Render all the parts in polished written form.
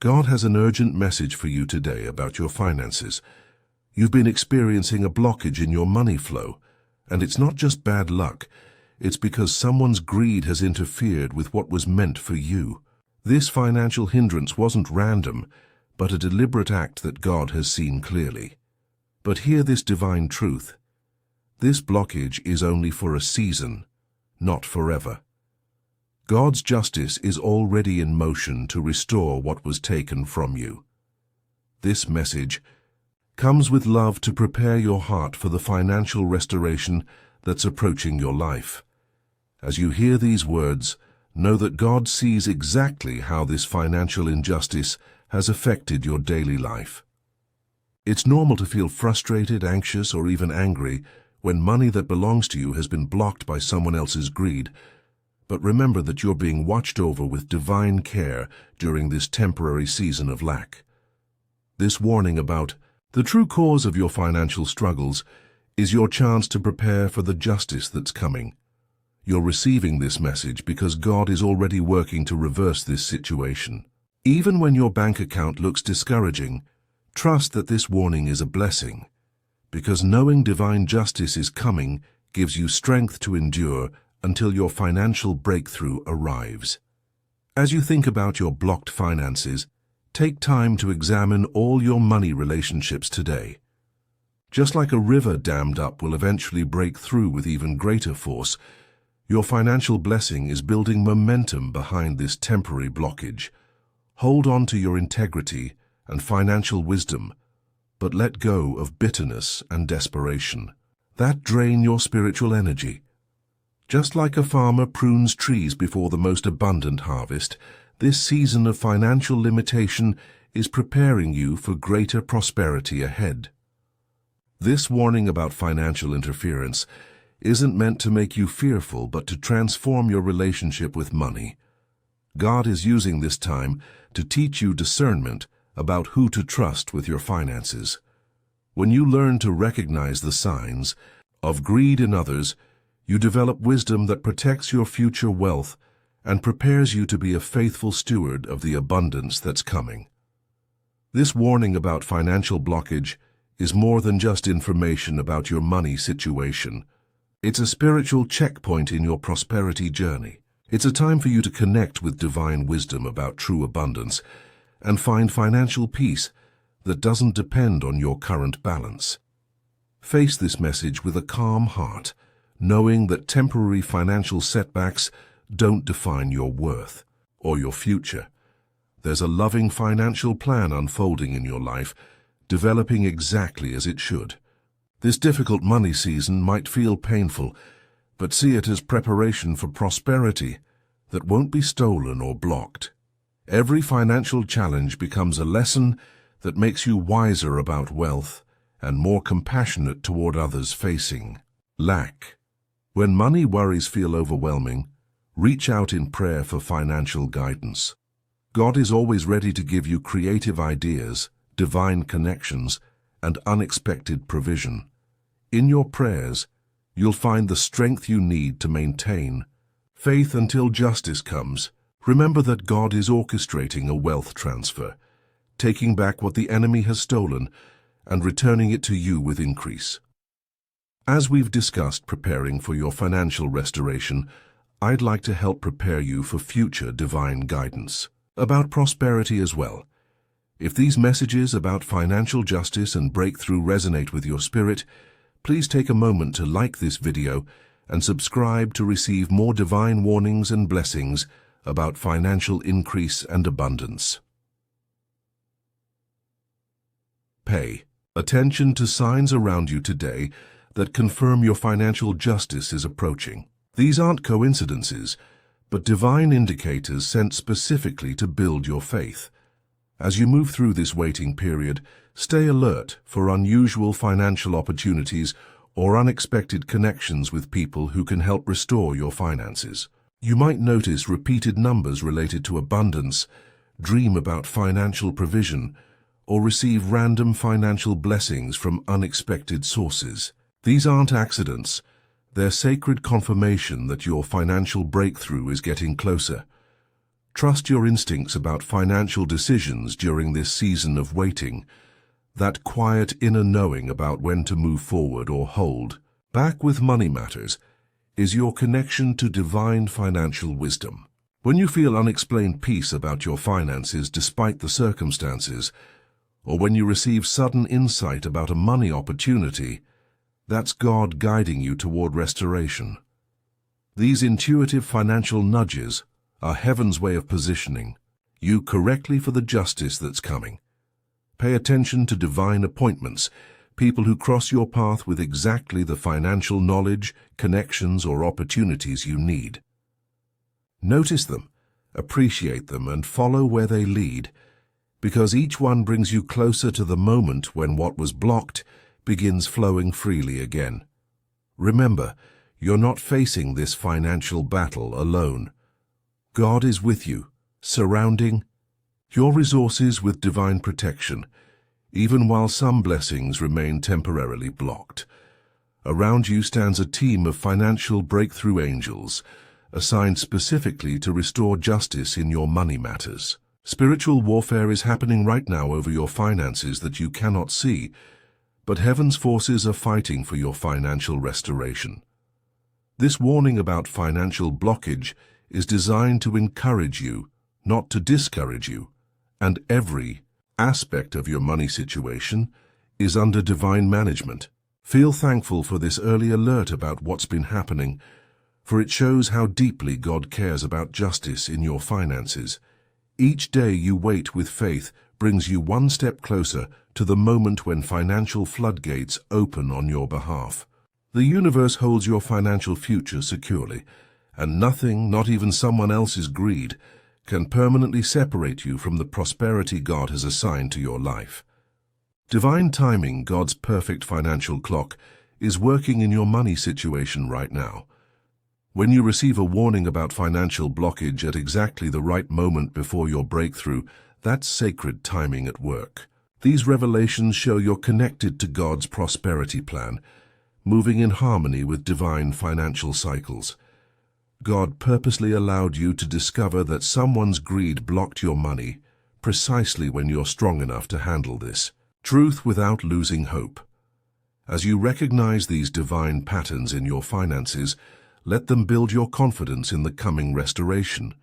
God has an urgent message for you today about your finances. You've been experiencing a blockage in your money flow, and it's not just bad luck. It's because someone's greed has interfered with what was meant for you. This financial hindrance wasn't random, but a deliberate act that God has seen clearly. But hear this divine truth. This blockage is only for a season, not forever. God's justice is already in motion to restore what was taken from you. This message comes with love to prepare your heart for the financial restoration that's approaching your life. As you hear these words, know that God sees exactly how this financial injustice has affected your daily life. It's normal to feel frustrated, anxious, or even angry when money that belongs to you has been blocked by someone else's greed. But remember that you're being watched over with divine care during this temporary season of lack. This warning about the true cause of your financial struggles is your chance to prepare for the justice that's coming. You're receiving this message because God is already working to reverse this situation. Even when your bank account looks discouraging, trust that this warning is a blessing, because knowing divine justice is coming gives you strength to endure until your financial breakthrough arrives. As you think about your blocked finances, take time to examine all your money relationships today. Just like a river dammed up will eventually break through with even greater force, your financial blessing is building momentum behind this temporary blockage. Hold on to your integrity and financial wisdom, but let go of bitterness and desperation that drain your spiritual energy. Just like a farmer prunes trees before the most abundant harvest, this season of financial limitation is preparing you for greater prosperity ahead. This warning about financial interference isn't meant to make you fearful, but to transform your relationship with money. God is using this time to teach you discernment about who to trust with your finances. When you learn to recognize the signs of greed in others, you develop wisdom that protects your future wealth and prepares you to be a faithful steward of the abundance that's coming. This warning about financial blockage is more than just information about your money situation. It's a spiritual checkpoint in your prosperity journey. It's a time for you to connect with divine wisdom about true abundance and find financial peace that doesn't depend on your current balance. Face this message with a calm heart, knowing that temporary financial setbacks don't define your worth or your future. There's a loving financial plan unfolding in your life, developing exactly as it should. This difficult money season might feel painful, but see it as preparation for prosperity that won't be stolen or blocked. Every financial challenge becomes a lesson that makes you wiser about wealth and more compassionate toward others facing lack. When money worries feel overwhelming, reach out in prayer for financial guidance. God is always ready to give you creative ideas, divine connections, and unexpected provision. In your prayers, you'll find the strength you need to maintain faith until justice comes. Remember that God is orchestrating a wealth transfer, taking back what the enemy has stolen and returning it to you with increase. As we've discussed preparing for your financial restoration, I'd like to help prepare you for future divine guidance about prosperity as well. If these messages about financial justice and breakthrough resonate with your spirit, please take a moment to like this video and subscribe to receive more divine warnings and blessings about financial increase and abundance. Pay attention to signs around you today that confirm your financial justice is approaching. These aren't coincidences, but divine indicators sent specifically to build your faith. As you move through this waiting period, stay alert for unusual financial opportunities or unexpected connections with people who can help restore your finances. You might notice repeated numbers related to abundance, dream about financial provision, or receive random financial blessings from unexpected sources. These aren't accidents. They're sacred confirmation that your financial breakthrough is getting closer. Trust your instincts about financial decisions during this season of waiting, that quiet inner knowing about when to move forward or hold. Back with Money Matters is your connection to divine financial wisdom. When you feel unexplained peace about your finances despite the circumstances, or when you receive sudden insight about a money opportunity, that's God guiding you toward restoration. These intuitive financial nudges are heaven's way of positioning you correctly for the justice that's coming. Pay attention to divine appointments, people who cross your path with exactly the financial knowledge, connections, or opportunities you need. Notice them, appreciate them, and follow where they lead, because each one brings you closer to the moment when what was blocked begins flowing freely again. Remember, you're not facing this financial battle alone. God is with you, surrounding your resources with divine protection, even while some blessings remain temporarily blocked. Around you stands a team of financial breakthrough angels, assigned specifically to restore justice in your money matters. Spiritual warfare is happening right now over your finances that you cannot see, but heaven's forces are fighting for your financial restoration. This warning about financial blockage is designed to encourage you, not to discourage you, and every aspect of your money situation is under divine management. Feel thankful for this early alert about what's been happening, for it shows how deeply God cares about justice in your finances. Each day you wait with faith brings you one step closer to the moment when financial floodgates open on your behalf. The universe holds your financial future securely, and nothing, not even someone else's greed, can permanently separate you from the prosperity God has assigned to your life. Divine timing, God's perfect financial clock, is working in your money situation right now. When you receive a warning about financial blockage at exactly the right moment before your breakthrough, that's sacred timing at work. These revelations show you're connected to God's prosperity plan, moving in harmony with divine financial cycles. God purposely allowed you to discover that someone's greed blocked your money precisely when you're strong enough to handle this. Truth without losing hope. As you recognize these divine patterns in your finances, let them build your confidence in the coming restoration.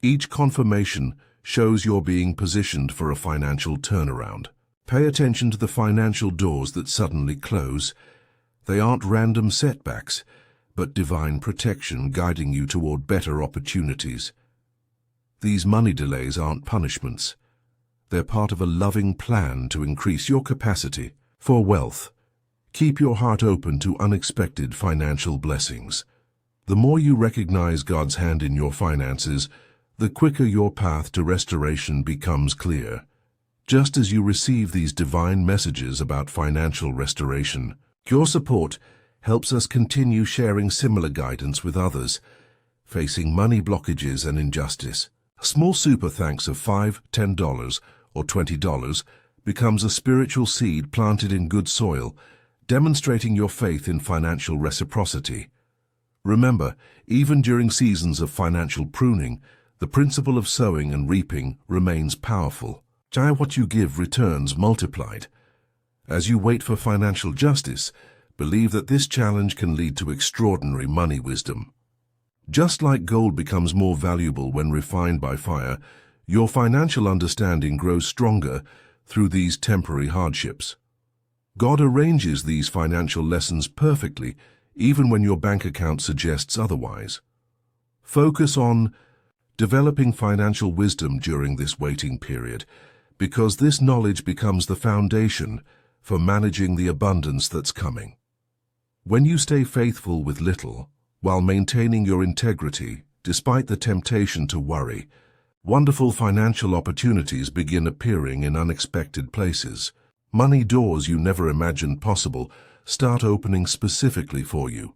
Each confirmation shows you're being positioned for a financial turnaround. Pay attention to the financial doors that suddenly close. They aren't random setbacks, but divine protection guiding you toward better opportunities. These money delays aren't punishments. They're part of a loving plan to increase your capacity for wealth. Keep your heart open to unexpected financial blessings. The more you recognize God's hand in your finances, the quicker your path to restoration becomes clear. Just as you receive these divine messages about financial restoration, your support helps us continue sharing similar guidance with others facing money blockages and injustice. A small super thanks of $5, $10, or $20 becomes a spiritual seed planted in good soil, demonstrating your faith in financial reciprocity. Remember, even during seasons of financial pruning, the principle of sowing and reaping remains powerful. What you give returns multiplied. As you wait for financial justice, believe that this challenge can lead to extraordinary money wisdom. Just like gold becomes more valuable when refined by fire, your financial understanding grows stronger through these temporary hardships. God arranges these financial lessons perfectly, even when your bank account suggests otherwise. Focus on developing financial wisdom during this waiting period, because this knowledge becomes the foundation for managing the abundance that's coming. When you stay faithful with little, while maintaining your integrity, despite the temptation to worry, wonderful financial opportunities begin appearing in unexpected places. Money doors you never imagined possible start opening specifically for you.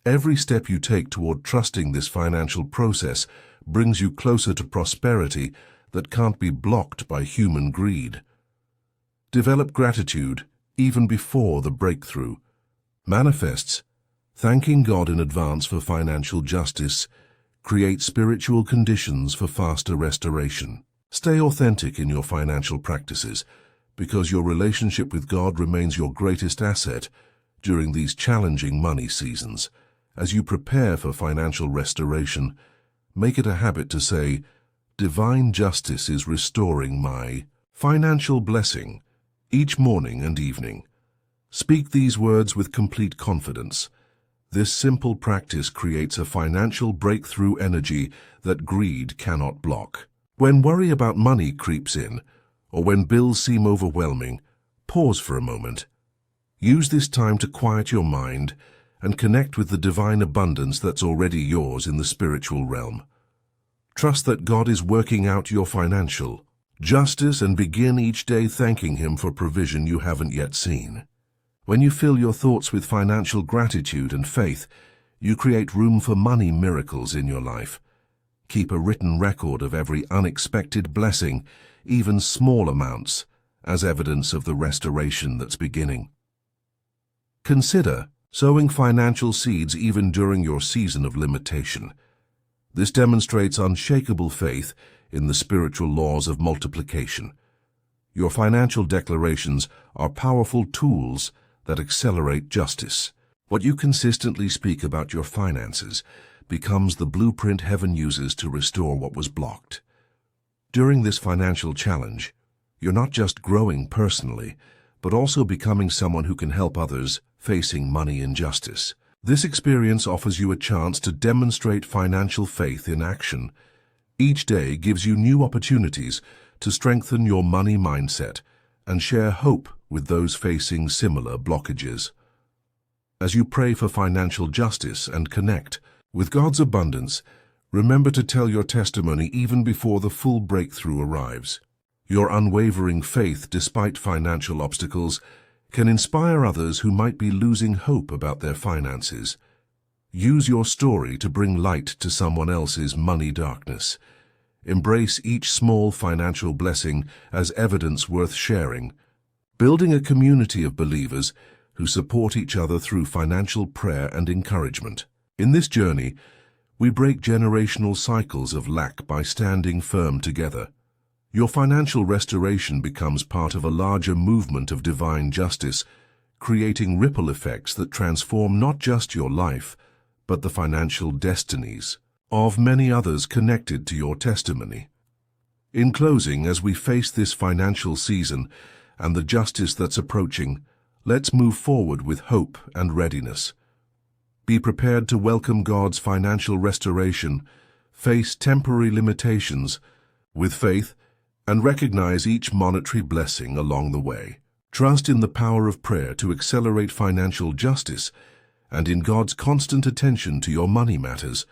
Every step you take toward trusting this financial process brings you closer to prosperity that can't be blocked by human greed. Develop gratitude even before the breakthrough. Manifests, thanking God in advance for financial justice, Create spiritual conditions for faster restoration. Stay authentic in your financial practices, because your relationship with God remains your greatest asset during these challenging money seasons. As you prepare for financial restoration, make it a habit to say, "Divine justice is restoring my financial blessing," each morning and evening. Speak these words with complete confidence. This simple practice creates a financial breakthrough energy that greed cannot block. When worry about money creeps in, or when bills seem overwhelming, pause for a moment. Use this time to quiet your mind and connect with the divine abundance that's already yours in the spiritual realm. Trust that God is working out your financial justice and begin each day thanking Him for provision you haven't yet seen. When you fill your thoughts with financial gratitude and faith, you create room for money miracles in your life. Keep a written record of every unexpected blessing, even small amounts, as evidence of the restoration that's beginning. Consider sowing financial seeds even during your season of limitation. This demonstrates unshakable faith in the spiritual laws of multiplication. Your financial declarations are powerful tools that accelerate justice. What you consistently speak about your finances becomes the blueprint heaven uses to restore what was blocked. During this financial challenge, you're not just growing personally, but also becoming someone who can help others facing money injustice. This experience offers you a chance to demonstrate financial faith in action. Each day gives you new opportunities to strengthen your money mindset and share hope with those facing similar blockages. As you pray for financial justice and connect with God's abundance, remember to tell your testimony even before the full breakthrough arrives. Your unwavering faith despite financial obstacles can inspire others who might be losing hope about their finances. Use your story to bring light to someone else's money darkness. Embrace each small financial blessing as evidence worth sharing, building a community of believers who support each other through financial prayer and encouragement. In this journey, we break generational cycles of lack by standing firm together. Your financial restoration becomes part of a larger movement of divine justice, creating ripple effects that transform not just your life, but the financial destinies of many others connected to your testimony. In closing, as we face this financial season and the justice that's approaching, let's move forward with hope and readiness. Be prepared to welcome God's financial restoration, face temporary limitations with faith, and recognize each monetary blessing along the way. Trust in the power of prayer to accelerate financial justice and in God's constant attention to your money matters.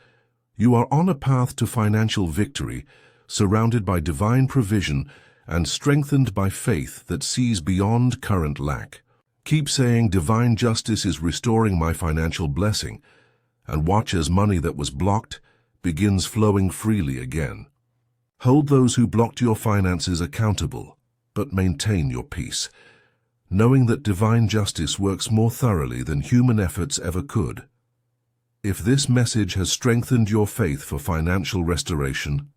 You are on a path to financial victory, surrounded by divine provision and strengthened by faith that sees beyond current lack. Keep saying, "Divine justice is restoring my financial blessing," and watch as money that was blocked begins flowing freely again. Hold those who blocked your finances accountable, but maintain your peace, knowing that divine justice works more thoroughly than human efforts ever could. If this message has strengthened your faith for financial restoration,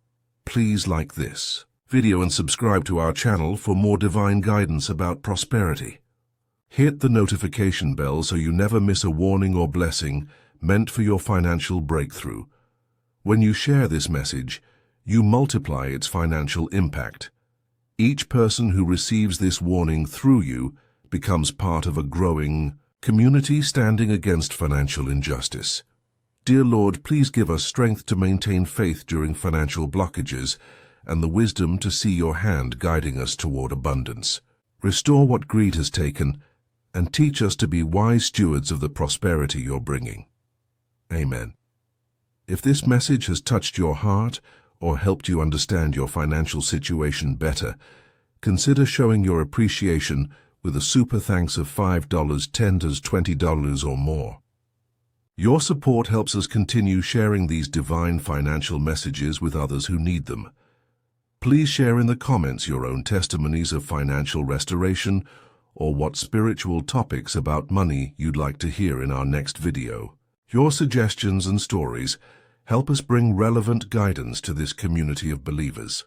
please like this video and subscribe to our channel for more divine guidance about prosperity. Hit the notification bell so you never miss a warning or blessing meant for your financial breakthrough. When you share this message, you multiply its financial impact. Each person who receives this warning through you becomes part of a growing community standing against financial injustice. Dear Lord, please give us strength to maintain faith during financial blockages and the wisdom to see your hand guiding us toward abundance. Restore what greed has taken and teach us to be wise stewards of the prosperity you're bringing. Amen. If this message has touched your heart or helped you understand your financial situation better, consider showing your appreciation with a super thanks of $5, $10, $20 or more. Your support helps us continue sharing these divine financial messages with others who need them. Please share in the comments your own testimonies of financial restoration or what spiritual topics about money you'd like to hear in our next video. Your suggestions and stories Help us bring relevant guidance to this community of believers.